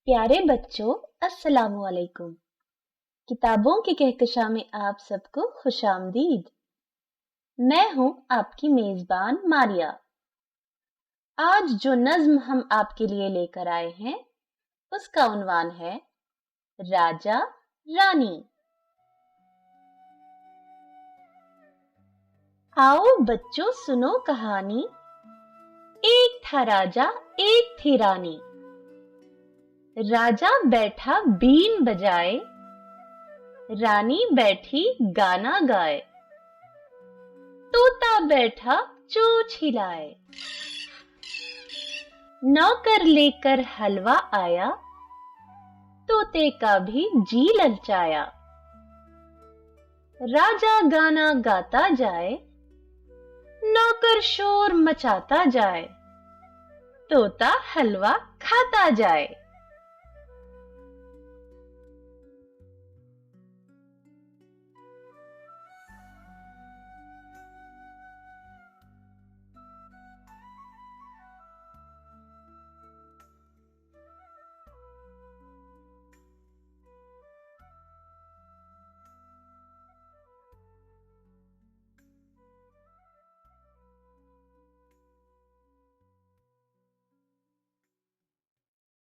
प्यारे बच्चों, अस्सलाम वालेकुम। किताबों के कहकशां में आप सबको खुशामदीद। मैं हूं आपकी मेजबान मारिया। आज जो नज्म हम आपके लिए लेकर आए हैं उसका उन्वान है राजा रानी। आओ बच्चों सुनो कहानी। एक था राजा, एक थी रानी। राजा बैठा बीन बजाए, रानी बैठी गाना गाए। तोता बैठा चोंच हिलाए, नौकर लेकर हलवा आया। तोते का भी जी ललचाया। राजा गाना गाता जाए, नौकर शोर मचाता जाए। तोता हलवा खाता जाए।